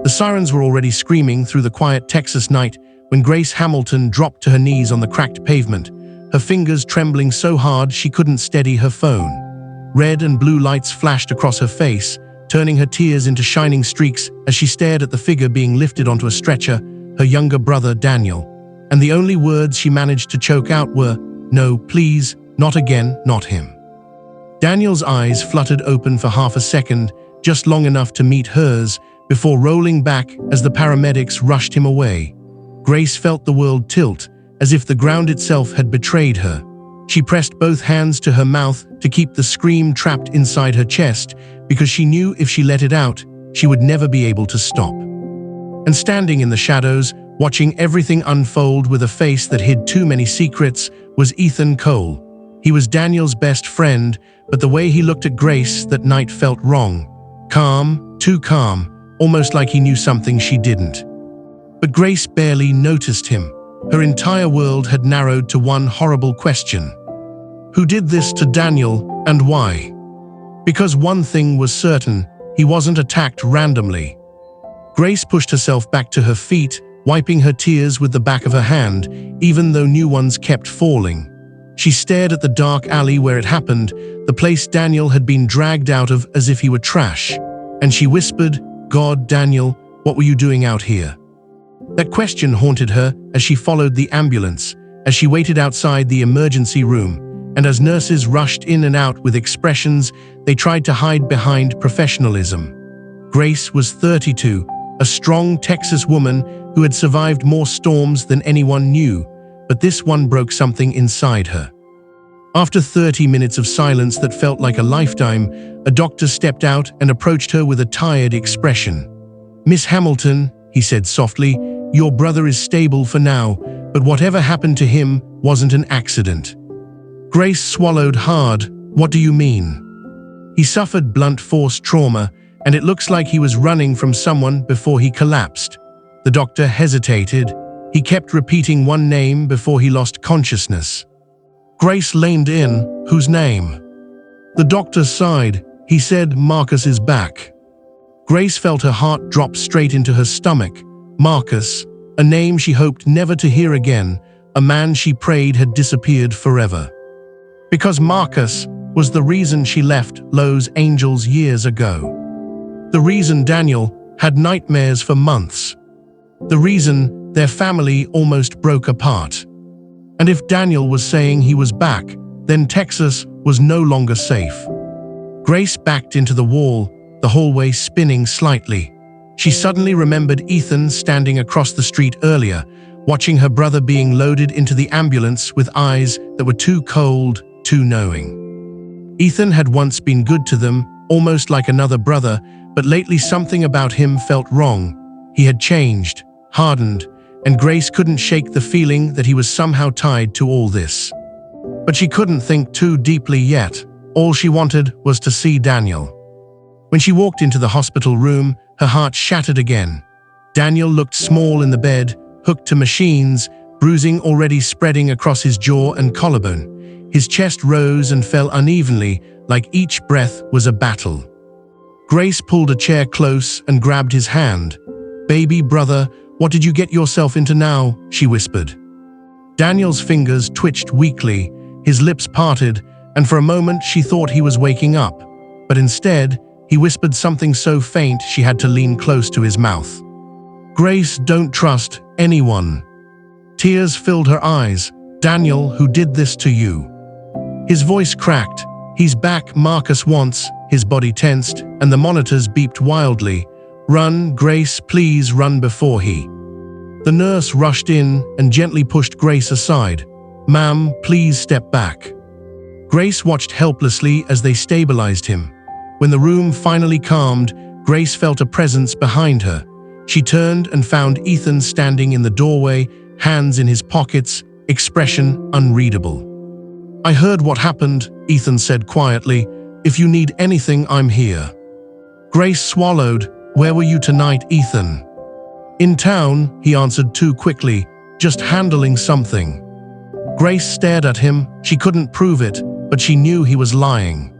The sirens were already screaming through the quiet Texas night when Grace Hamilton dropped to her knees on the cracked pavement, her fingers trembling so hard she couldn't steady her phone. Red and blue lights flashed across her face, turning her tears into shining streaks as she stared at the figure being lifted onto a stretcher, her younger brother Daniel. And the only words she managed to choke out were, "No, please, not again, not him." Daniel's eyes fluttered open for half a second, just long enough to meet hers, before rolling back as the paramedics rushed him away. Grace felt the world tilt, as if the ground itself had betrayed her. She pressed both hands to her mouth to keep the scream trapped inside her chest, because she knew if she let it out, she would never be able to stop. And standing in the shadows, watching everything unfold with a face that hid too many secrets, was Ethan Cole. He was Daniel's best friend, but the way he looked at Grace that night felt wrong. Calm, too calm, almost like he knew something she didn't. But Grace barely noticed him. Her entire world had narrowed to one horrible question. Who did this to Daniel, and why? Because one thing was certain, he wasn't attacked randomly. Grace pushed herself back to her feet, wiping her tears with the back of her hand, even though new ones kept falling. She stared at the dark alley where it happened, the place Daniel had been dragged out of as if he were trash. And she whispered, "God, Daniel, what were you doing out here?" That question haunted her as she followed the ambulance, as she waited outside the emergency room, and as nurses rushed in and out with expressions they tried to hide behind professionalism. Grace was 32, a strong Texas woman who had survived more storms than anyone knew, but this one broke something inside her. After 30 minutes of silence that felt like a lifetime, a doctor stepped out and approached her with a tired expression. "Miss Hamilton," he said softly, "your brother is stable for now, but whatever happened to him wasn't an accident." Grace swallowed hard. "What do you mean?" "He suffered blunt force trauma, and it looks like he was running from someone before he collapsed." The doctor hesitated. He kept repeating one name before he lost consciousness. Grace leaned in. "Whose name?" The doctor sighed. He said, "Marcus is back." Grace felt her heart drop straight into her stomach. Marcus, a name she hoped never to hear again, a man she prayed had disappeared forever. Because Marcus was the reason she left Los Angeles years ago. The reason Daniel had nightmares for months. The reason their family almost broke apart. And if Daniel was saying he was back, then Texas was no longer safe. Grace backed into the wall, the hallway spinning slightly. She suddenly remembered Ethan standing across the street earlier, watching her brother being loaded into the ambulance with eyes that were too cold, too knowing. Ethan had once been good to them, almost like another brother, but lately something about him felt wrong. He had changed, hardened, and Grace couldn't shake the feeling that he was somehow tied to all this. But she couldn't think too deeply yet. All she wanted was to see Daniel. When she walked into the hospital room, her heart shattered again. Daniel looked small in the bed, hooked to machines, bruising already spreading across his jaw and collarbone. His chest rose and fell unevenly, like each breath was a battle. Grace pulled a chair close and grabbed his hand. "Baby brother, what did you get yourself into now?" she whispered. Daniel's fingers twitched weakly, his lips parted, and for a moment she thought he was waking up. But instead, he whispered something so faint she had to lean close to his mouth. "Grace, don't trust anyone." Tears filled her eyes. "Daniel, who did this to you?" His voice cracked. "He's back, Marcus wants." His body tensed, and the monitors beeped wildly. "Run, Grace, please run before he." The nurse rushed in and gently pushed Grace aside. "Ma'am, please step back." Grace watched helplessly as they stabilized him. When the room finally calmed, Grace felt a presence behind her. She turned and found Ethan standing in the doorway, hands in his pockets, expression unreadable. "I heard what happened," Ethan said quietly. "If you need anything, I'm here." Grace swallowed. "Where were you tonight, Ethan?" "In town," he answered too quickly, "just handling something." Grace stared at him. She couldn't prove it, but she knew he was lying.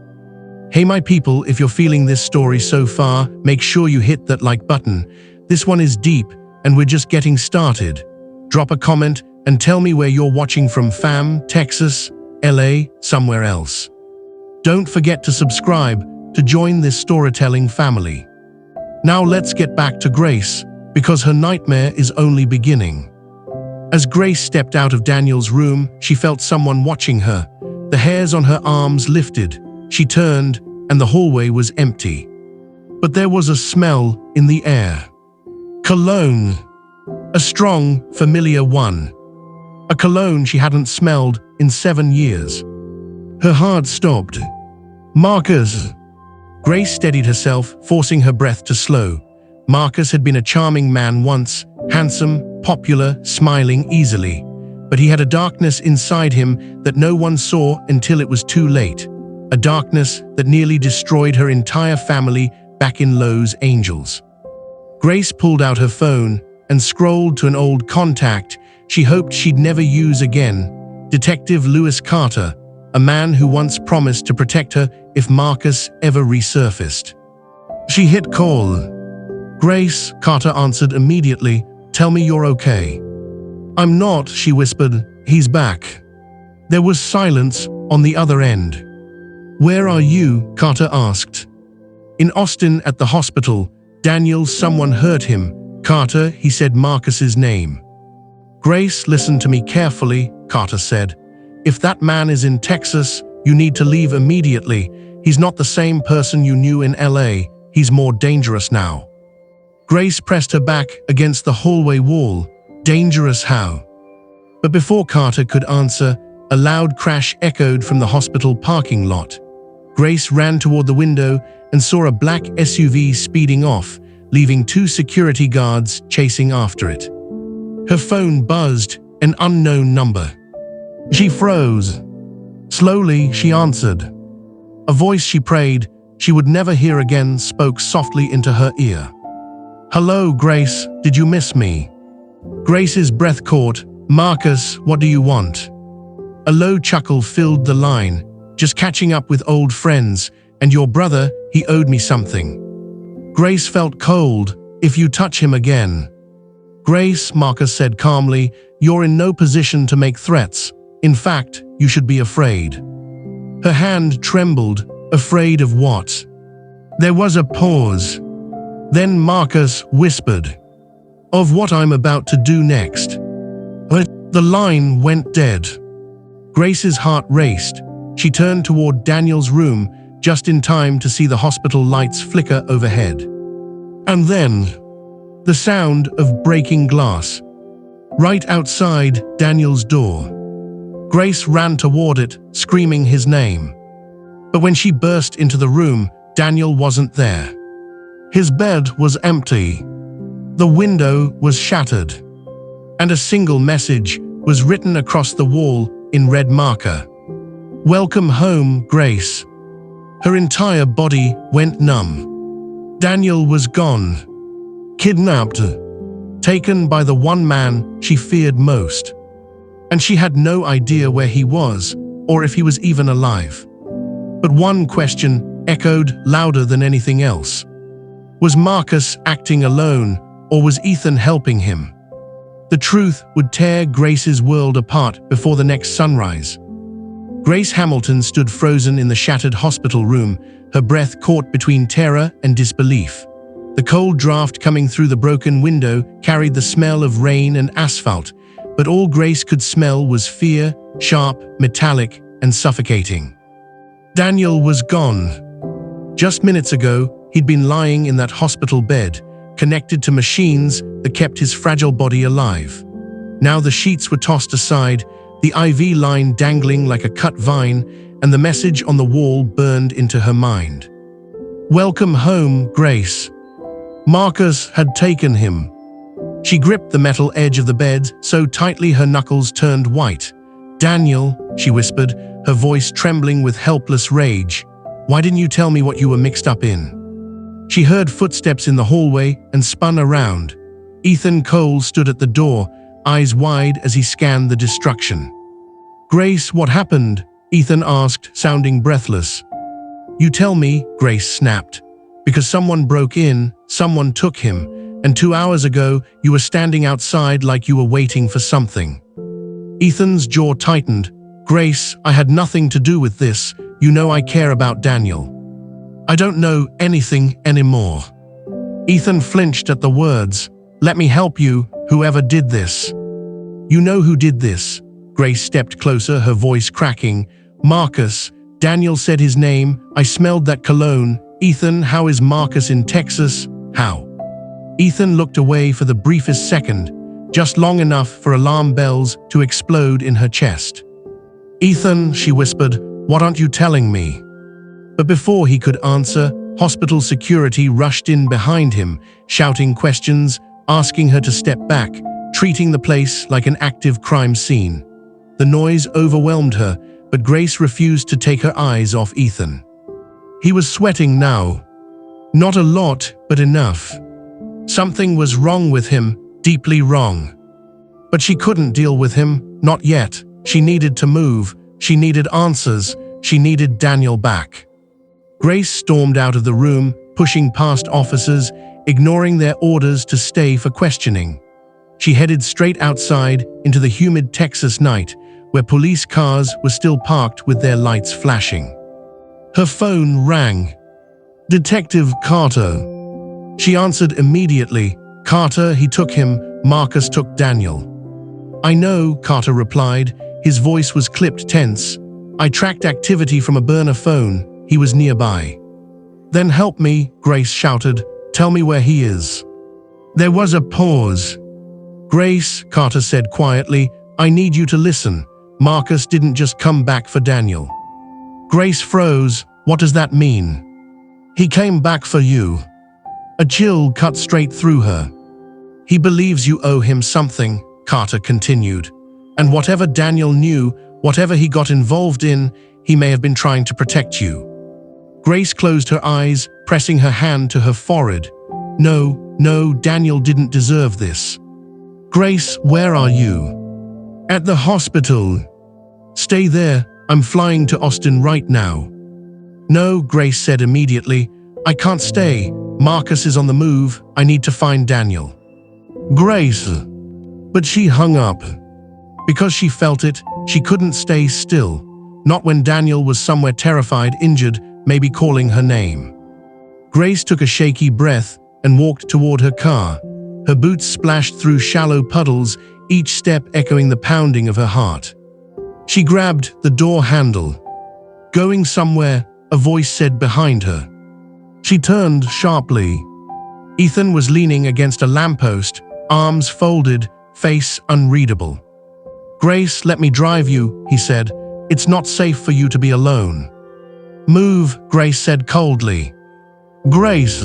Hey my people, if you're feeling this story so far, make sure you hit that like button. This one is deep, and we're just getting started. Drop a comment and tell me where you're watching from, fam, Texas, LA, somewhere else. Don't forget to subscribe to join this storytelling family. Now let's get back to Grace, because her nightmare is only beginning. As Grace stepped out of Daniel's room, she felt someone watching her. The hairs on her arms lifted. She turned, and the hallway was empty. But there was a smell in the air. Cologne. A strong, familiar one. A cologne she hadn't smelled in 7 years. Her heart stopped. Marcus. Grace steadied herself, forcing her breath to slow. Marcus had been a charming man once, handsome, popular, smiling easily. But he had a darkness inside him that no one saw until it was too late. A darkness that nearly destroyed her entire family back in Los Angeles. Grace pulled out her phone and scrolled to an old contact she hoped she'd never use again. Detective Lewis Carter, a man who once promised to protect her if Marcus ever resurfaced. She hit call. Grace, Carter answered immediately. Tell me you're okay. I'm not, she whispered. He's back. There was silence on the other end. Where are you? Carter asked. In Austin at the hospital. Daniel, someone hurt him. Carter, he said Marcus's name. Grace, listen to me carefully, Carter said. If that man is in Texas, you need to leave immediately. He's not the same person you knew in LA. He's more dangerous now. Grace pressed her back against the hallway wall. Dangerous how? But before Carter could answer, a loud crash echoed from the hospital parking lot. Grace ran toward the window and saw a black SUV speeding off, leaving 2 security guards chasing after it. Her phone buzzed, an unknown number. She froze. Slowly, she answered. A voice she prayed she would never hear again spoke softly into her ear. Hello, Grace, did you miss me? Grace's breath caught. Marcus, what do you want? A low chuckle filled the line. Just catching up with old friends, and your brother, he owed me something. Grace felt cold. If you touch him again. Grace, Marcus said calmly, you're in no position to make threats. In fact, you should be afraid. Her hand trembled. Afraid of what? There was a pause. Then Marcus whispered, of what I'm about to do next. But the line went dead. Grace's heart raced. She turned toward Daniel's room, just in time to see the hospital lights flicker overhead. And then, the sound of breaking glass. Right outside Daniel's door. Grace ran toward it, screaming his name. But when she burst into the room, Daniel wasn't there. His bed was empty. The window was shattered. And a single message was written across the wall in red marker. Welcome home, Grace. Her entire body went numb. Daniel was gone. Kidnapped. Taken by the one man she feared most. And she had no idea where he was, or if he was even alive. But one question echoed louder than anything else. Was Marcus acting alone, or was Ethan helping him? The truth would tear Grace's world apart before the next sunrise. Grace Hamilton stood frozen in the shattered hospital room, her breath caught between terror and disbelief. The cold draft coming through the broken window carried the smell of rain and asphalt, but all Grace could smell was fear, sharp, metallic, and suffocating. Daniel was gone. Just minutes ago, he'd been lying in that hospital bed, connected to machines that kept his fragile body alive. Now the sheets were tossed aside, the IV line dangling like a cut vine, and the message on the wall burned into her mind. Welcome home, Grace. Marcus had taken him. She gripped the metal edge of the bed so tightly her knuckles turned white. Daniel, she whispered, her voice trembling with helpless rage. Why didn't you tell me what you were mixed up in? She heard footsteps in the hallway and spun around. Ethan Cole stood at the door, eyes wide as he scanned the destruction. Grace, what happened? Ethan asked, sounding breathless. You tell me, Grace snapped. Because someone broke in, someone took him, and 2 hours ago, you were standing outside like you were waiting for something. Ethan's jaw tightened. Grace, I had nothing to do with this. You know I care about Daniel. I don't know anything anymore. Ethan flinched at the words. Let me help you, whoever did this. You know who did this. Grace stepped closer, her voice cracking. Marcus. Daniel said his name. I smelled that cologne. Ethan, how is Marcus in Texas? How? Ethan looked away for the briefest second, just long enough for alarm bells to explode in her chest. Ethan, she whispered, what aren't you telling me? But before he could answer, hospital security rushed in behind him, shouting questions, asking her to step back, treating the place like an active crime scene. The noise overwhelmed her, but Grace refused to take her eyes off Ethan. He was sweating now. Not a lot, but enough. Something was wrong with him, deeply wrong. But she couldn't deal with him, not yet. She needed to move. She needed answers. She needed Daniel back. Grace stormed out of the room, pushing past officers, ignoring their orders to stay for questioning. She headed straight outside into the humid Texas night, where police cars were still parked with their lights flashing. Her phone rang. Detective Carter. She answered immediately. Carter, he took him. Marcus took Daniel. I know, Carter replied. His voice was clipped tense. I tracked activity from a burner phone. He was nearby. Then help me, Grace shouted. Tell me where he is. There was a pause. Grace, Carter said quietly, I need you to listen. Marcus didn't just come back for Daniel. Grace froze. What does that mean? He came back for you. A chill cut straight through her. He believes you owe him something, Carter continued. And whatever Daniel knew, whatever he got involved in, he may have been trying to protect you. Grace closed her eyes, pressing her hand to her forehead. No, Daniel didn't deserve this. Grace, where are you? At the hospital. Stay there. I'm flying to Austin right now. No, Grace said immediately. I can't stay. Marcus is on the move. I need to find Daniel. Grace. But she hung up. Because she felt it, she couldn't stay still. Not when Daniel was somewhere terrified, injured, maybe calling her name. Grace took a shaky breath and walked toward her car. Her boots splashed through shallow puddles, each step echoing the pounding of her heart. She grabbed the door handle. Going somewhere, a voice said behind her. She turned sharply. Ethan was leaning against a lamppost, arms folded, face unreadable. Grace, let me drive you, he said. It's not safe for you to be alone. Move, Grace said coldly. Grace.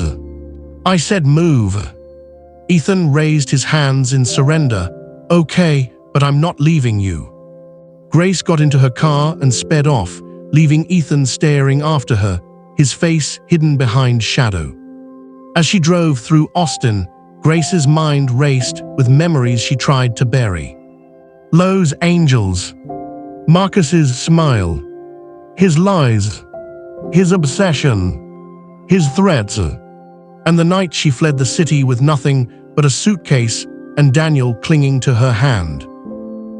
I said move. Ethan raised his hands in surrender. Okay, but I'm not leaving you. Grace got into her car and sped off, leaving Ethan staring after her, his face hidden behind shadow. As she drove through Austin, Grace's mind raced with memories she tried to bury. Lowe's angels, Marcus's smile, his lies, his obsession, his threats, and the night she fled the city with nothing but a suitcase and Daniel clinging to her hand.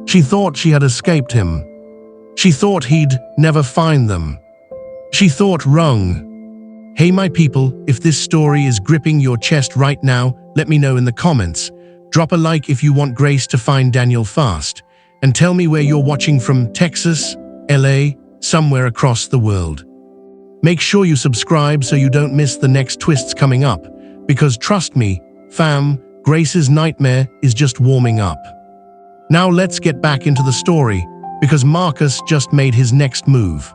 She thought she had escaped him. She thought he'd never find them. She thought wrong. Hey my people, if this story is gripping your chest right now, let me know in the comments. Drop a like if you want Grace to find Daniel fast. And tell me where you're watching from, Texas, LA, somewhere across the world. Make sure you subscribe so you don't miss the next twists coming up. Because trust me, fam, Grace's nightmare is just warming up. Now let's get back into the story, because Marcus just made his next move.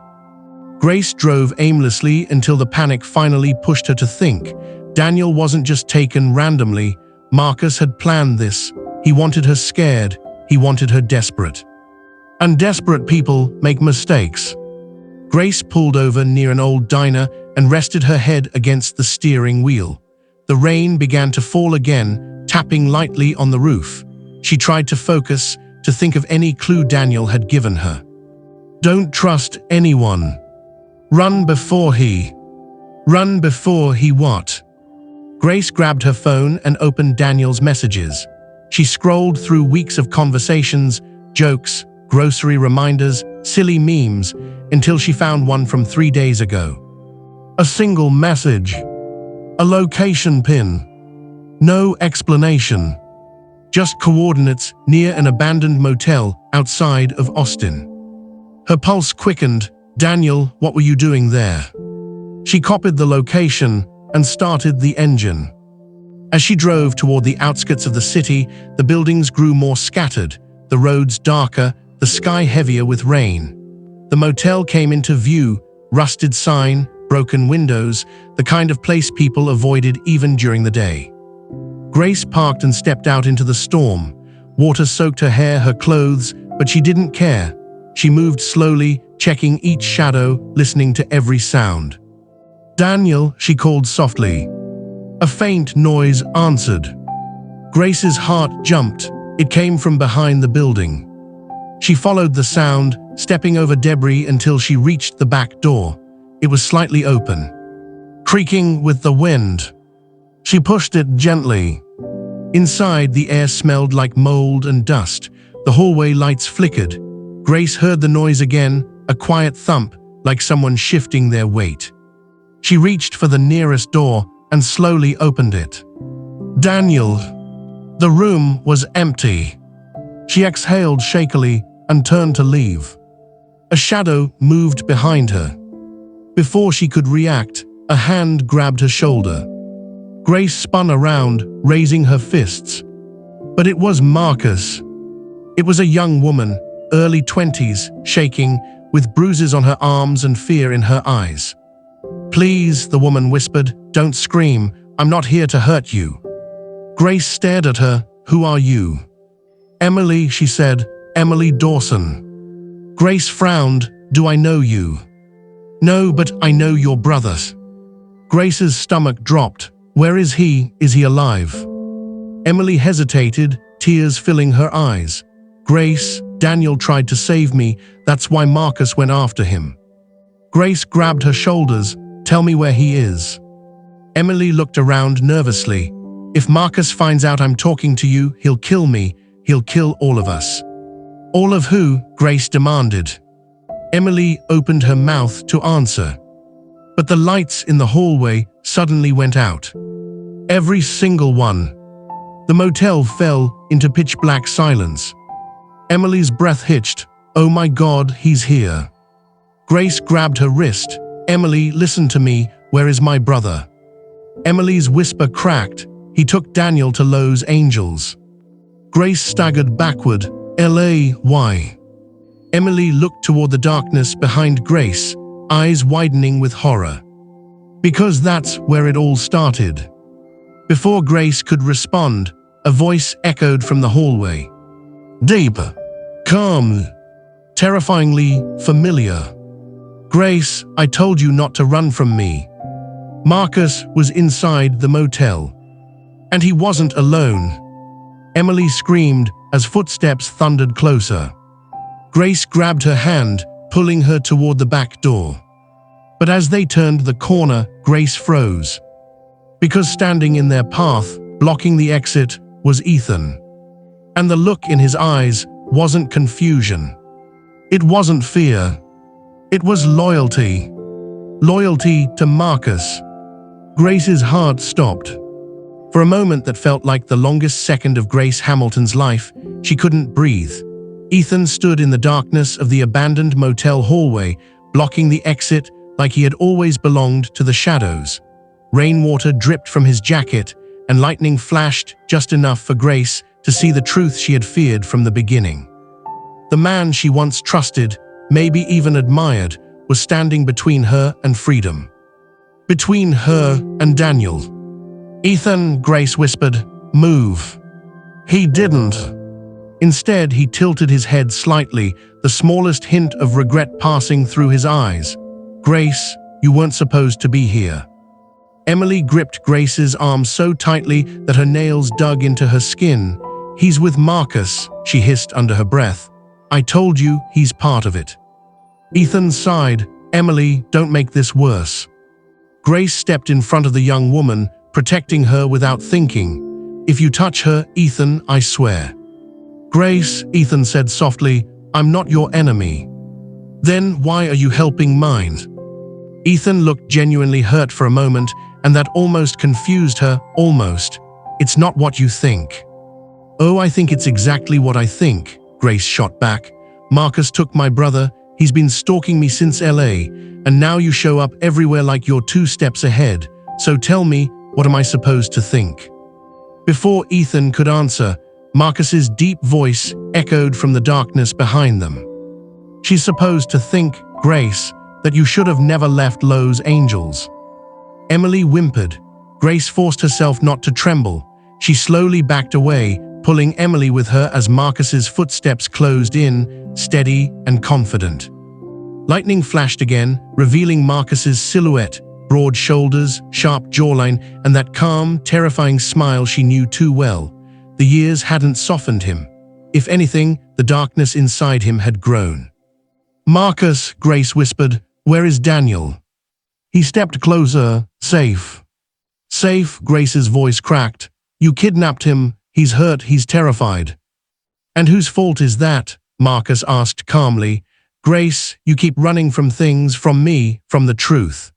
Grace drove aimlessly until the panic finally pushed her to think. Daniel wasn't just taken randomly. Marcus had planned this. He wanted her scared. He wanted her desperate. And desperate people make mistakes. Grace pulled over near an old diner and rested her head against the steering wheel. The rain began to fall again, tapping lightly on the roof. She tried to focus, to think of any clue Daniel had given her. Don't trust anyone. Run before he what? Grace grabbed her phone and opened Daniel's messages. She scrolled through weeks of conversations, jokes, grocery reminders, silly memes, until she found one from 3 days ago. A single message. A location pin. No explanation. Just coordinates near an abandoned motel outside of Austin. Her pulse quickened. "Daniel, what were you doing there?" She copied the location and started the engine. As she drove toward the outskirts of the city, the buildings grew more scattered, the roads darker, the sky heavier with rain. The motel came into view, rusted sign, broken windows, the kind of place people avoided even during the day. Grace parked and stepped out into the storm. Water soaked her hair, her clothes, but she didn't care. She moved slowly, checking each shadow, listening to every sound. "Daniel," she called softly. A faint noise answered. Grace's heart jumped. It came from behind the building. She followed the sound, stepping over debris until she reached the back door. It was slightly open, creaking with the wind. She pushed it gently. Inside, the air smelled like mold and dust. The hallway lights flickered. Grace heard the noise again, a quiet thump, like someone shifting their weight. She reached for the nearest door and slowly opened it. "Daniel." The room was empty. She exhaled shakily and turned to leave. A shadow moved behind her. Before she could react, a hand grabbed her shoulder. Grace spun around, raising her fists. But it was Marcus. It was a young woman, early 20s, shaking, with bruises on her arms and fear in her eyes. "Please," the woman whispered, "don't scream. I'm not here to hurt you." Grace stared at her. "Who are you?" "Emily," she said. "Emily Dawson." Grace frowned. "Do I know you?" "No, but I know your brother." Grace's stomach dropped. "Where is he? Is he alive?" Emily hesitated, tears filling her eyes. "Grace, Daniel tried to save me. That's why Marcus went after him." Grace grabbed her shoulders. "Tell me where he is." Emily looked around nervously. "If Marcus finds out I'm talking to you, he'll kill me. He'll kill all of us." "All of who?" Grace demanded. Emily opened her mouth to answer. But the lights in the hallway suddenly went out. Every single one. The motel fell into pitch-black silence. Emily's breath hitched. "Oh my God, he's here." Grace grabbed her wrist. "Emily, listen to me. Where is my brother?" Emily's whisper cracked. "He took Daniel to Los Angeles." Grace staggered backward. "LA, why?" Emily looked toward the darkness behind Grace, eyes widening with horror. "Because that's where it all started." Before Grace could respond, a voice echoed from the hallway. Deep, calm, terrifyingly familiar. "Grace, I told you not to run from me." Marcus was inside the motel. And he wasn't alone. Emily screamed as footsteps thundered closer. Grace grabbed her hand, pulling her toward the back door. But as they turned the corner, Grace froze. Because standing in their path, blocking the exit, was Ethan. And the look in his eyes wasn't confusion. It wasn't fear. It was loyalty. Loyalty to Marcus. Grace's heart stopped. For a moment that felt like the longest second of Grace Hamilton's life, she couldn't breathe. Ethan stood in the darkness of the abandoned motel hallway, blocking the exit like he had always belonged to the shadows. Rainwater dripped from his jacket, and lightning flashed just enough for Grace to see the truth she had feared from the beginning. The man she once trusted, maybe even admired, was standing between her and freedom. Between her and Daniel. "Ethan," Grace whispered, "move." He didn't. Instead, he tilted his head slightly, the smallest hint of regret passing through his eyes. "Grace, you weren't supposed to be here." Emily gripped Grace's arm so tightly that her nails dug into her skin. "He's with Marcus," she hissed under her breath. "I told you, he's part of it." Ethan sighed. "Emily, don't make this worse." Grace stepped in front of the young woman, protecting her without thinking. If you touch her, Ethan, I swear. Grace, Ethan said softly, I'm not your enemy. Then why are you helping mine? Ethan looked genuinely hurt for a moment, and that almost confused her, almost. It's not what you think. Oh, I think it's exactly what I think, Grace shot back. Marcus took my brother, he's been stalking me since LA, and now you show up everywhere like you're 2 steps ahead. So tell me, what am I supposed to think? Before Ethan could answer, Marcus's deep voice echoed from the darkness behind them. She's supposed to think, Grace, that you should have never left Los Angeles. Emily whimpered. Grace forced herself not to tremble. She slowly backed away, pulling Emily with her as Marcus's footsteps closed in, steady and confident. Lightning flashed again, revealing Marcus's silhouette, broad shoulders, sharp jawline, and that calm, terrifying smile she knew too well. The years hadn't softened him. If anything, the darkness inside him had grown. Marcus, Grace whispered, where is Daniel? He stepped closer. Safe. Safe, Grace's voice cracked. You kidnapped him. He's hurt. He's terrified. And whose fault is that? Marcus asked calmly. Grace, you keep running from things, from me, from the truth.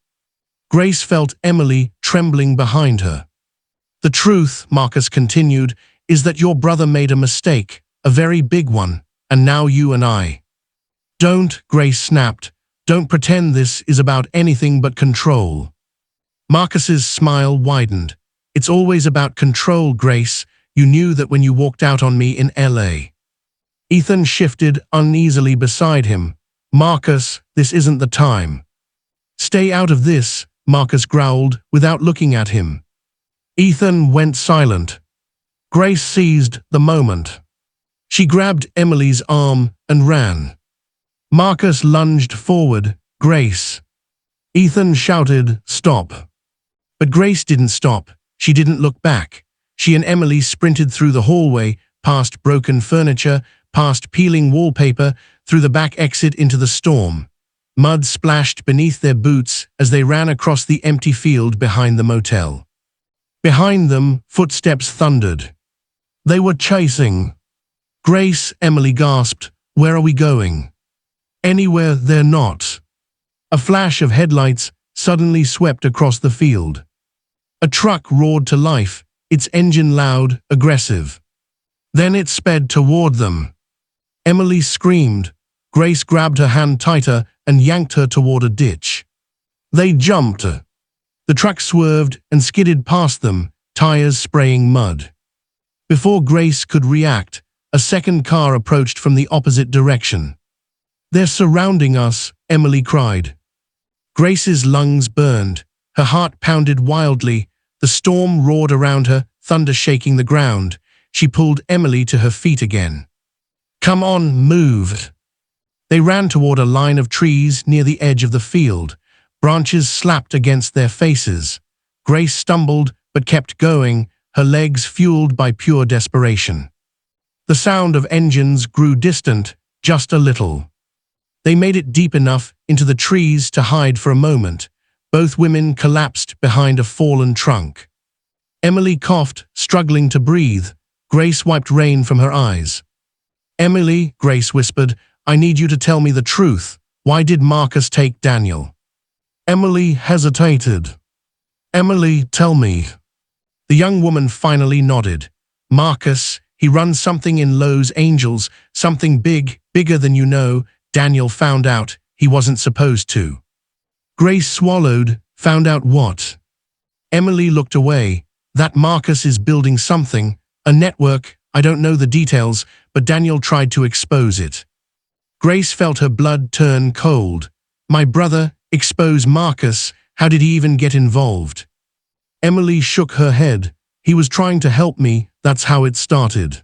Grace felt Emily trembling behind her. The truth, Marcus continued, is that your brother made a mistake, a very big one, and now you and I. Don't, Grace snapped. Don't pretend this is about anything but control. Marcus's smile widened. It's always about control, Grace. You knew that when you walked out on me in LA. Ethan shifted uneasily beside him. Marcus, this isn't the time. Stay out of this, Marcus growled without looking at him. Ethan went silent. Grace seized the moment. She grabbed Emily's arm and ran. Marcus lunged forward. Grace. Ethan shouted, stop. But Grace didn't stop. She didn't look back. She and Emily sprinted through the hallway, past broken furniture, past peeling wallpaper, through the back exit into the storm. Mud splashed beneath their boots as they ran across the empty field behind the motel. Behind them, footsteps thundered. They were chasing. Grace, Emily gasped, where are we going? Anywhere they're not. A flash of headlights suddenly swept across the field. A truck roared to life, its engine loud, aggressive. Then it sped toward them. Emily screamed. Grace grabbed her hand tighter and yanked her toward a ditch. They jumped. The truck swerved and skidded past them, tires spraying mud. Before Grace could react, a second car approached from the opposite direction. They're surrounding us, Emily cried. Grace's lungs burned. Her heart pounded wildly. The storm roared around her, thunder shaking the ground. She pulled Emily to her feet again. Come on, move. They ran toward a line of trees near the edge of the field. Branches slapped against their faces. Grace stumbled but kept going, her legs fueled by pure desperation. The sound of engines grew distant, just a little. They made it deep enough into the trees to hide for a moment. Both women collapsed behind a fallen trunk. Emily coughed, struggling to breathe. Grace wiped rain from her eyes. Emily, Grace whispered, I need you to tell me the truth. Why did Marcus take Daniel? Emily hesitated. Emily, tell me. The young woman finally nodded. Marcus, he runs something in Los Angeles, something big, bigger than you know. Daniel found out he wasn't supposed to. Grace swallowed. Found out what? Emily looked away. That Marcus is building something, a network. I don't know the details, but Daniel tried to expose it. Grace felt her blood turn cold. My brother, expose Marcus, how did he even get involved? Emily shook her head. He was trying to help me, that's how it started.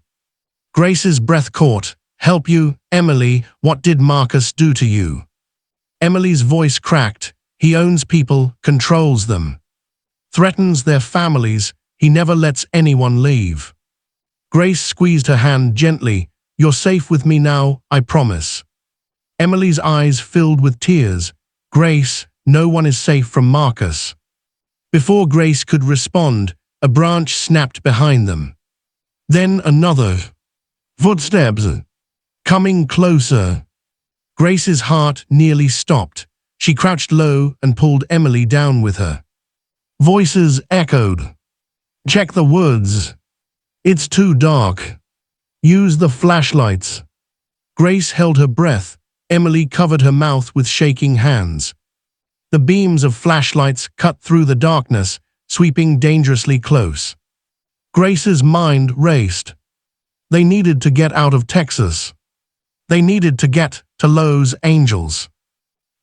Grace's breath caught. Help you, Emily, what did Marcus do to you? Emily's voice cracked. He owns people, controls them. Threatens their families, he never lets anyone leave. Grace squeezed her hand gently. You're safe with me now, I promise. Emily's eyes filled with tears. Grace, no one is safe from Marcus. Before Grace could respond, a branch snapped behind them. Then another. Footsteps. Coming closer. Grace's heart nearly stopped. She crouched low and pulled Emily down with her. Voices echoed. Check the woods. It's too dark. Use the flashlights. Grace held her breath. Emily covered her mouth with shaking hands. The beams of flashlights cut through the darkness, sweeping dangerously close. Grace's mind raced. They needed to get out of Texas. They needed to get to Los Angeles.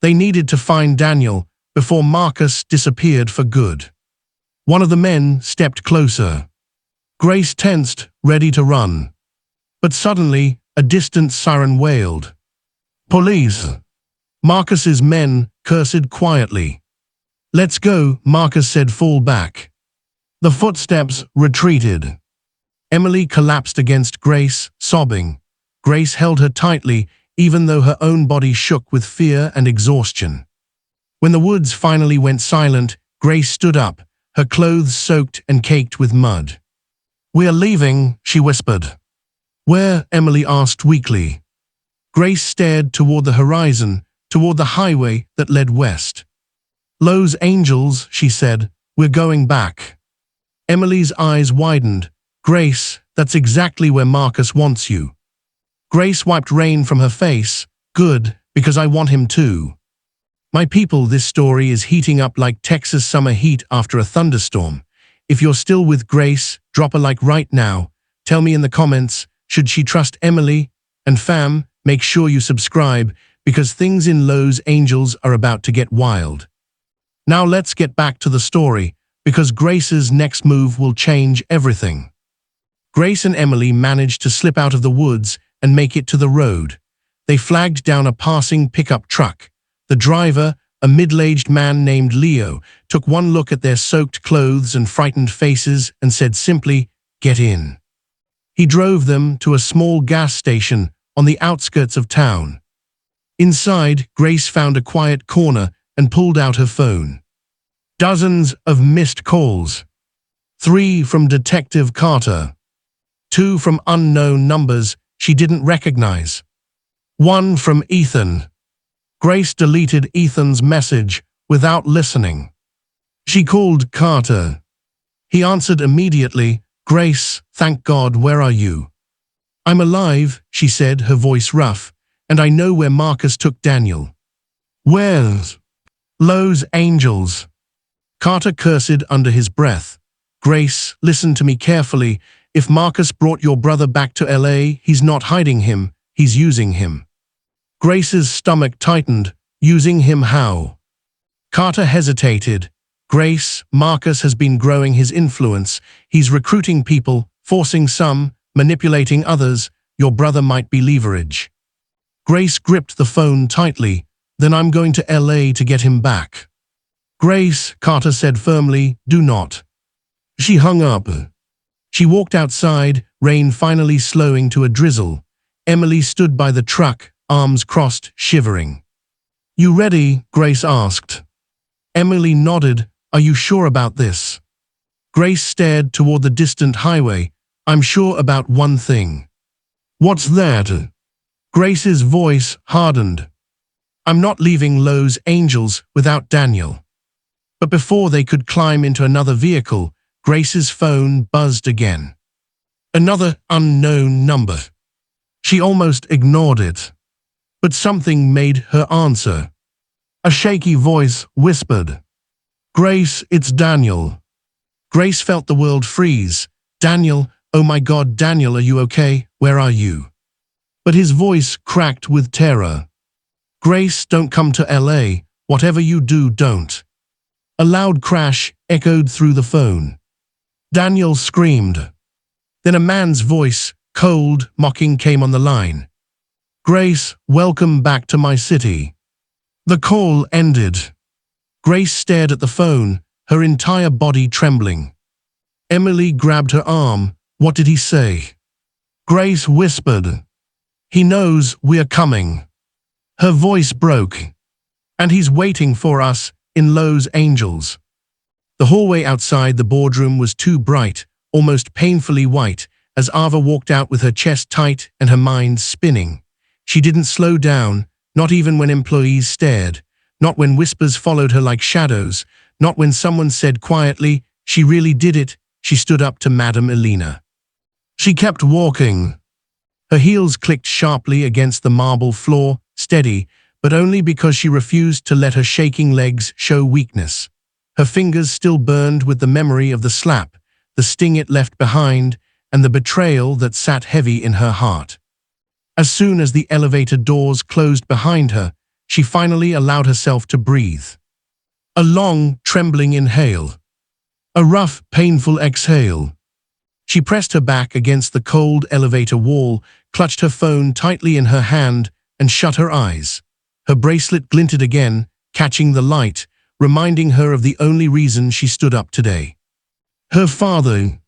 They needed to find Daniel before Marcus disappeared for good. One of the men stepped closer. Grace tensed, ready to run. But suddenly, a distant siren wailed. Police! Marcus's men cursed quietly. Let's go, Marcus said, fall back. The footsteps retreated. Emily collapsed against Grace, sobbing. Grace held her tightly, even though her own body shook with fear and exhaustion. When the woods finally went silent, Grace stood up, her clothes soaked and caked with mud. We are leaving, she whispered. Where? Emily asked weakly. Grace stared toward the horizon, toward the highway that led west. Los Angeles, she said, we're going back. Emily's eyes widened. Grace, that's exactly where Marcus wants you. Grace wiped rain from her face. Good, because I want him too. My people, this story is heating up like Texas summer heat after a thunderstorm. If you're still with Grace, drop a like right now. Tell me in the comments, should she trust Emily? And fam, make sure you subscribe, because things in Los Angeles are about to get wild. Now let's get back to the story, because Grace's next move will change everything. Grace and Emily managed to slip out of the woods and make it to the road. They flagged down a passing pickup truck. The driver, a middle-aged man named Leo, took one look at their soaked clothes and frightened faces and said simply, "Get in." He drove them to a small gas station on the outskirts of town. Inside, Grace found a quiet corner and pulled out her phone. Dozens of missed calls. 3 from Detective Carter. 2 from unknown numbers she didn't recognize. 1 from Ethan. Grace deleted Ethan's message without listening. She called Carter. He answered immediately. Grace, thank God, where are you? I'm alive, she said, her voice rough, and I know where Marcus took Daniel. Where's? Los Angeles. Carter cursed under his breath. Grace, listen to me carefully. If Marcus brought your brother back to LA, he's not hiding him, he's using him. Grace's stomach tightened. Using him how? Carter hesitated. Grace, Marcus has been growing his influence. He's recruiting people, forcing some, manipulating others. Your brother might be leverage. Grace gripped the phone tightly. Then I'm going to LA to get him back. Grace, Carter said firmly, do not. She hung up. She walked outside, rain finally slowing to a drizzle. Emily stood by the truck, arms crossed, shivering. You ready? Grace asked. Emily nodded. Are you sure about this? Grace stared toward the distant highway. I'm sure about one thing. What's that? Grace's voice hardened. I'm not leaving Los Angeles without Daniel. But before they could climb into another vehicle, Grace's phone buzzed again. Another unknown number. She almost ignored it. But something made her answer. A shaky voice whispered. Grace, it's Daniel. Grace felt the world freeze. Daniel, oh my God, Daniel, are you okay? Where are you? But his voice cracked with terror. Grace, don't come to LA. Whatever you do, don't. A loud crash echoed through the phone. Daniel screamed. Then a man's voice, cold, mocking, came on the line. Grace, welcome back to my city. The call ended. Grace stared at the phone, her entire body trembling. Emily grabbed her arm. What did he say? Grace whispered. He knows we're coming. Her voice broke. And he's waiting for us in Los Angeles. The hallway outside the boardroom was too bright, almost painfully white, as Ava walked out with her chest tight and her mind spinning. She didn't slow down, not even when employees stared, not when whispers followed her like shadows, not when someone said quietly, "She really did it." She stood up to Madame Elena. She kept walking. Her heels clicked sharply against the marble floor, steady, but only because she refused to let her shaking legs show weakness. Her fingers still burned with the memory of the slap, the sting it left behind, and the betrayal that sat heavy in her heart. As soon as the elevator doors closed behind her, she finally allowed herself to breathe. A long, trembling inhale. A rough, painful exhale. She pressed her back against the cold elevator wall, clutched her phone tightly in her hand, and shut her eyes. Her bracelet glinted again, catching the light, reminding her of the only reason she stood up today. Her father.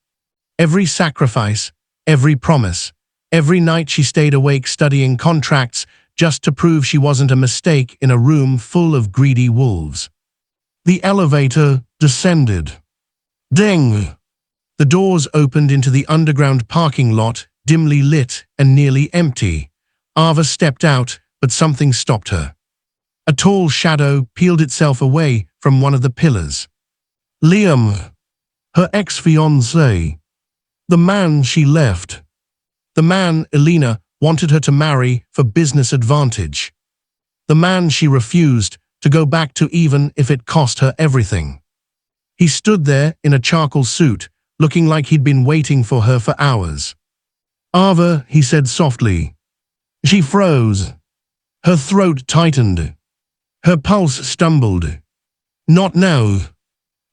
Every sacrifice, every promise, every night she stayed awake studying contracts just to prove she wasn't a mistake in a room full of greedy wolves. The elevator descended. Ding! The doors opened into the underground parking lot, dimly lit and nearly empty. Ava stepped out, but something stopped her. A tall shadow peeled itself away from one of the pillars. Liam, her ex-fiancé. The man she left. The man Elena wanted her to marry for business advantage. The man she refused to go back to even if it cost her everything. He stood there in a charcoal suit, looking like he'd been waiting for her for hours. Ava, he said softly. She froze. Her throat tightened. Her pulse stumbled. Not now.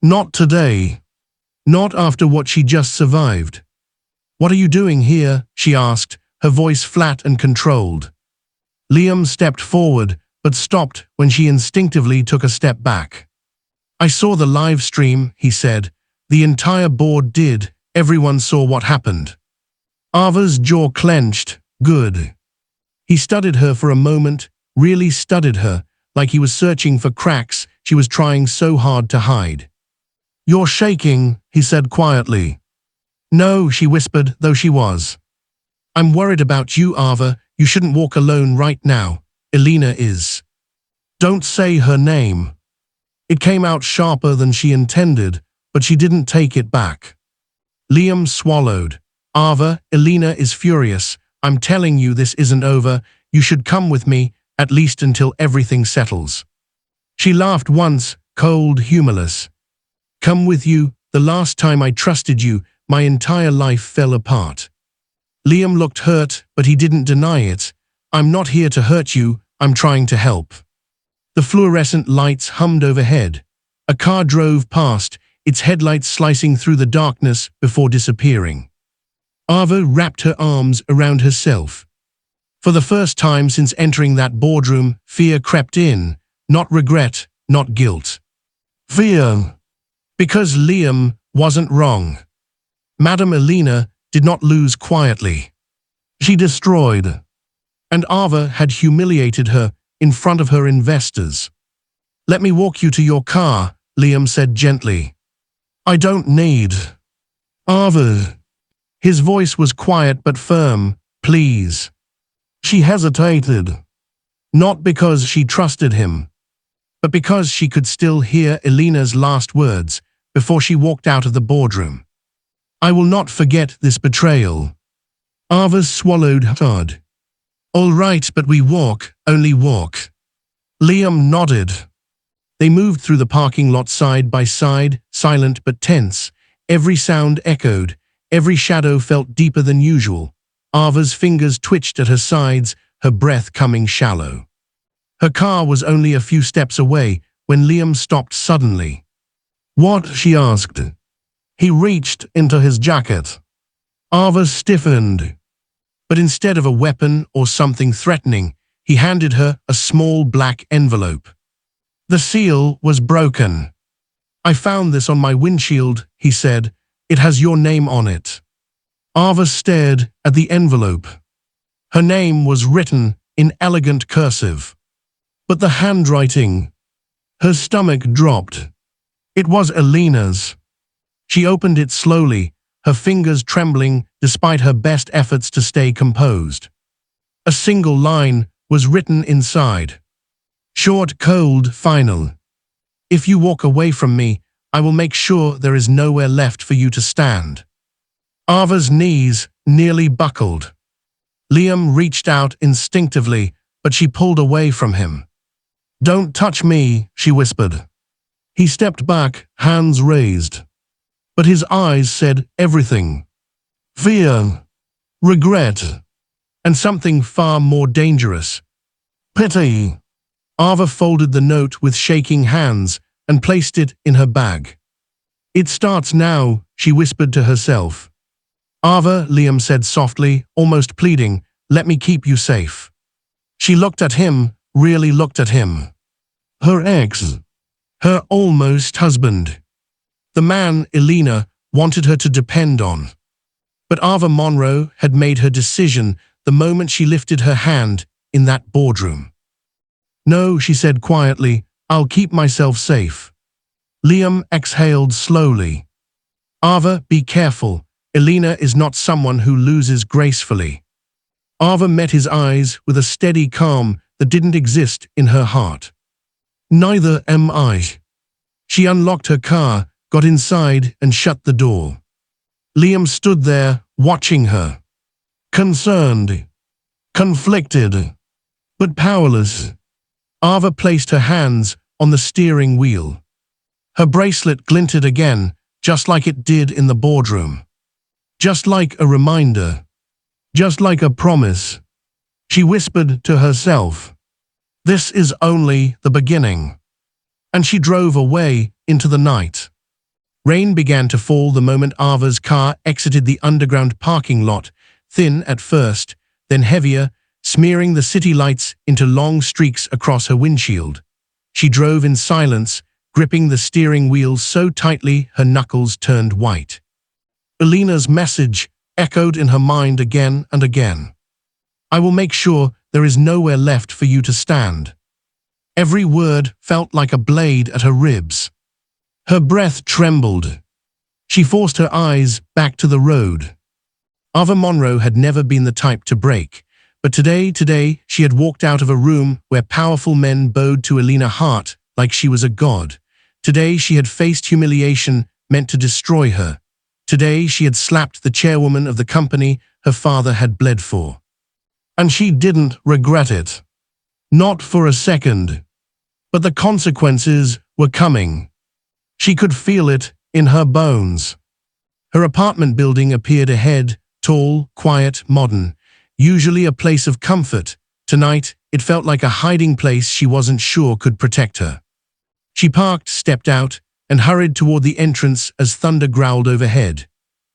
Not today. Not after what she just survived. What are you doing here? She asked, her voice flat and controlled. Liam stepped forward, but stopped when she instinctively took a step back. I saw the live stream, he said. The entire board did. Everyone saw what happened. Ava's jaw clenched. Good. He studied her for a moment, really studied her, like he was searching for cracks she was trying so hard to hide. You're shaking, he said quietly. No, she whispered, though she was. I'm worried about you, Ava. You shouldn't walk alone right now. Elena is. Don't say her name. It came out sharper than she intended, but she didn't take it back. Liam swallowed. Ava, Elena is furious. I'm telling you this isn't over. You should come with me, at least until everything settles. She laughed once, cold, humorless. Come with you. The last time I trusted you, my entire life fell apart. Liam looked hurt, but he didn't deny it. I'm not here to hurt you, I'm trying to help. The fluorescent lights hummed overhead. A car drove past, its headlights slicing through the darkness before disappearing. Ava wrapped her arms around herself. For the first time since entering that boardroom, fear crept in, not regret, not guilt. Fear. Because Liam wasn't wrong. Madame Elena did not lose quietly. She destroyed. And Ava had humiliated her in front of her investors. Let me walk you to your car, Liam said gently. I don't need. Ava. His voice was quiet but firm. Please. She hesitated. Not because she trusted him, but because she could still hear Elena's last words before she walked out of the boardroom. I will not forget this betrayal. Ava swallowed hard. All right, but we walk, only walk. Liam nodded. They moved through the parking lot side by side, silent but tense. Every sound echoed, every shadow felt deeper than usual. Ava's fingers twitched at her sides, her breath coming shallow. Her car was only a few steps away when Liam stopped suddenly. What? She asked. He reached into his jacket. Ava stiffened. But instead of a weapon or something threatening, he handed her a small black envelope. The seal was broken. I found this on my windshield, he said. It has your name on it. Ava stared at the envelope. Her name was written in elegant cursive. But the handwriting. Her stomach dropped. It was Elena's. She opened it slowly, her fingers trembling despite her best efforts to stay composed. A single line was written inside. Short, cold, final. If you walk away from me, I will make sure there is nowhere left for you to stand. Ava's knees nearly buckled. Liam reached out instinctively, but she pulled away from him. Don't touch me, she whispered. He stepped back, hands raised. But his eyes said everything. Fear, regret, and something far more dangerous. Pity. Ava folded the note with shaking hands and placed it in her bag. It starts now, she whispered to herself. Ava, Liam said softly, almost pleading, let me keep you safe. She looked at him, really looked at him. Her ex. Her almost husband. The man, Elena, wanted her to depend on. But Ava Monroe had made her decision the moment she lifted her hand in that boardroom. No, she said quietly, I'll keep myself safe. Liam exhaled slowly. Ava, be careful. Elena is not someone who loses gracefully. Ava met his eyes with a steady calm that didn't exist in her heart. Neither am I. She unlocked her car, got inside and shut the door. Liam stood there, watching her. Concerned. Conflicted. But powerless. Ava placed her hands on the steering wheel. Her bracelet glinted again, just like it did in the boardroom. Just like a reminder. Just like a promise. She whispered to herself. This is only the beginning. And she drove away into the night. Rain began to fall the moment Ava's car exited the underground parking lot, thin at first, then heavier, smearing the city lights into long streaks across her windshield. She drove in silence, gripping the steering wheel so tightly her knuckles turned white. Elena's message echoed in her mind again and again. I will make sure there is nowhere left for you to stand. Every word felt like a blade at her ribs. Her breath trembled. She forced her eyes back to the road. Ava Monroe had never been the type to break, but today she had walked out of a room where powerful men bowed to Elena Hart like she was a god. Today she had faced humiliation meant to destroy her. Today she had slapped the chairwoman of the company her father had bled for. And she didn't regret it. Not for a second. But the consequences were coming. She could feel it in her bones. Her apartment building appeared ahead, tall, quiet, modern, usually a place of comfort. Tonight, it felt like a hiding place she wasn't sure could protect her. She parked, stepped out, and hurried toward the entrance as thunder growled overhead.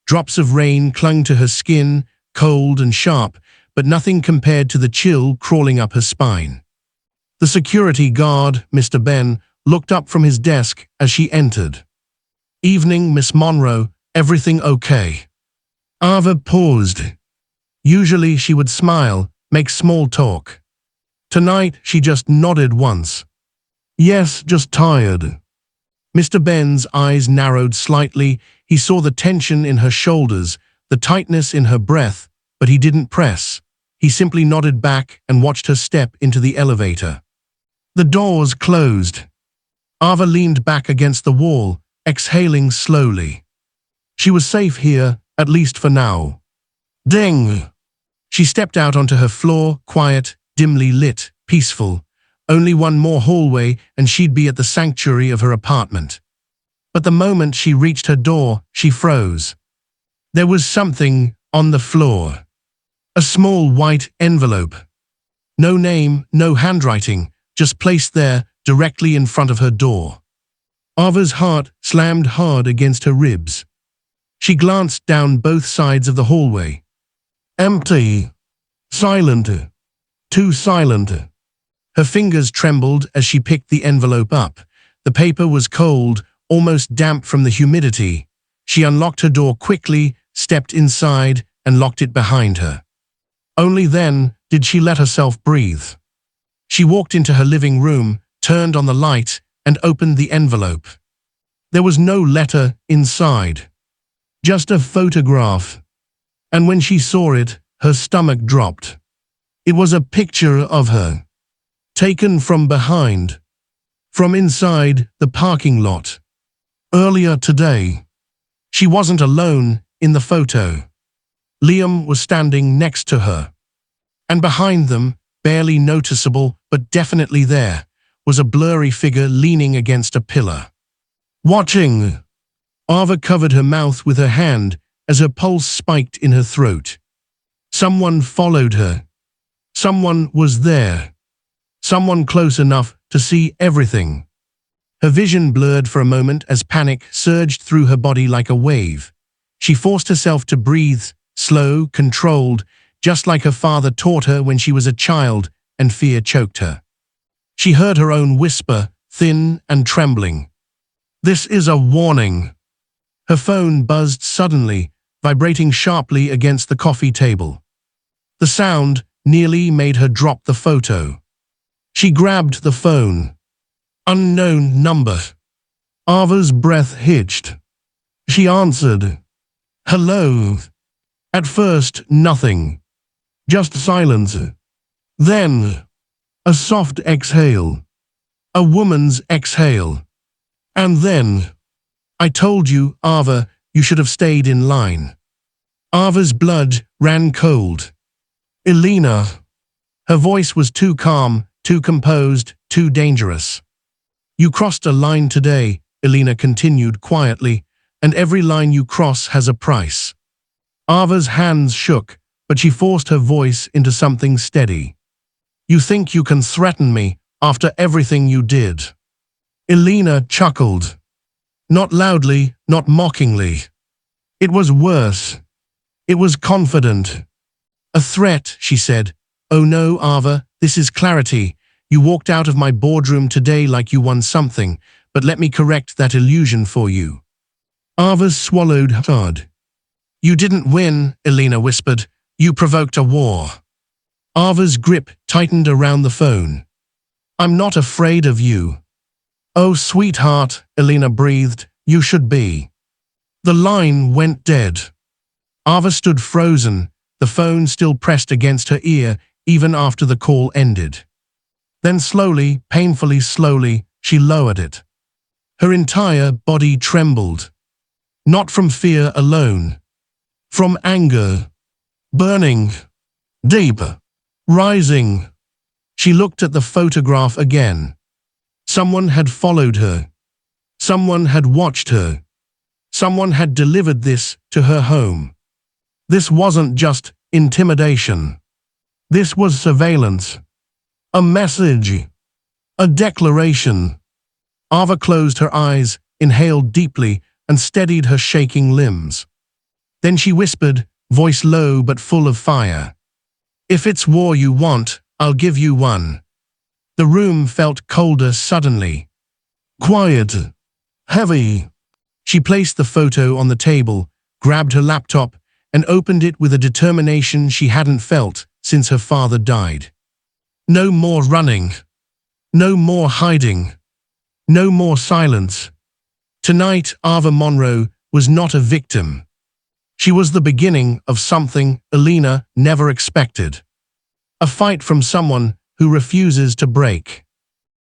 Drops of rain clung to her skin, cold and sharp, but nothing compared to the chill crawling up her spine. The security guard, Mr. Ben, looked up from his desk as she entered. Evening, Miss Monroe, everything okay? Ava paused. Usually she would smile, make small talk. Tonight she just nodded once. Yes, just tired. Mr. Ben's eyes narrowed slightly. He saw the tension in her shoulders, the tightness in her breath, but he didn't press. He simply nodded back and watched her step into the elevator. The doors closed. Ava leaned back against the wall, exhaling slowly. She was safe here, at least for now. Ding! She stepped out onto her floor, quiet, dimly lit, peaceful. Only one more hallway and she'd be at the sanctuary of her apartment. But the moment she reached her door, she froze. There was something on the floor. A small white envelope. No name, no handwriting, just placed there, directly in front of her door. Ava's heart slammed hard against her ribs. She glanced down both sides of the hallway. Empty. Silent. Too silent. Her fingers trembled as she picked the envelope up. The paper was cold, almost damp from the humidity. She unlocked her door quickly, stepped inside, and locked it behind her. Only then did she let herself breathe. She walked into her living room, turned on the light, and opened the envelope. There was no letter inside, just a photograph. And when she saw it, her stomach dropped. It was a picture of her, taken from behind, from inside the parking lot. Earlier today. She wasn't alone in the photo. Liam was standing next to her. And behind them, barely noticeable but definitely there, was a blurry figure leaning against a pillar. Watching. Ava covered her mouth with her hand as her pulse spiked in her throat. Someone followed her. Someone was there. Someone close enough to see everything. Her vision blurred for a moment as panic surged through her body like a wave. She forced herself to breathe, slow, controlled, just like her father taught her when she was a child, and fear choked her. She heard her own whisper, thin and trembling. "This is a warning." Her phone buzzed suddenly, vibrating sharply against the coffee table. The sound nearly made her drop the photo. She grabbed the phone. Unknown number. Ava's breath hitched. She answered. "Hello." At first, nothing. Just silence. Then, a soft exhale. A woman's exhale. And then, "I told you, Ava, you should have stayed in line." Ava's blood ran cold. "Elena." Her voice was too calm, too composed, too dangerous. "You crossed a line today," Elena continued quietly, "and every line you cross has a price." Ava's hands shook, but she forced her voice into something steady. "You think you can threaten me after everything you did?" Elena chuckled. Not loudly, not mockingly. It was worse. It was confident. "A threat," she said. "Oh no, Ava, this is clarity. You walked out of my boardroom today like you won something, but let me correct that illusion for you." Ava swallowed hard. "You didn't win," Elena whispered. "You provoked a war." Ava's grip tightened around the phone. "I'm not afraid of you." "Oh, sweetheart," Elena breathed, "you should be." The line went dead. Ava stood frozen, the phone still pressed against her ear even after the call ended. Then slowly, painfully slowly, she lowered it. Her entire body trembled. Not from fear alone. From anger. Burning. Deep. Rising. She looked at the photograph again. Someone had followed her. Someone had watched her. Someone had delivered this to her home. This wasn't just intimidation. This was surveillance. A message. A declaration. Ava closed her eyes, inhaled deeply, and steadied her shaking limbs. Then she whispered, voice low but full of fire. "If it's war you want, I'll give you one." The room felt colder suddenly. Quiet. Heavy. She placed the photo on the table, grabbed her laptop, and opened it with a determination she hadn't felt since her father died. No more running. No more hiding. No more silence. Tonight, Ava Monroe was not a victim. She was the beginning of something Elena never expected. A fight from someone who refuses to break.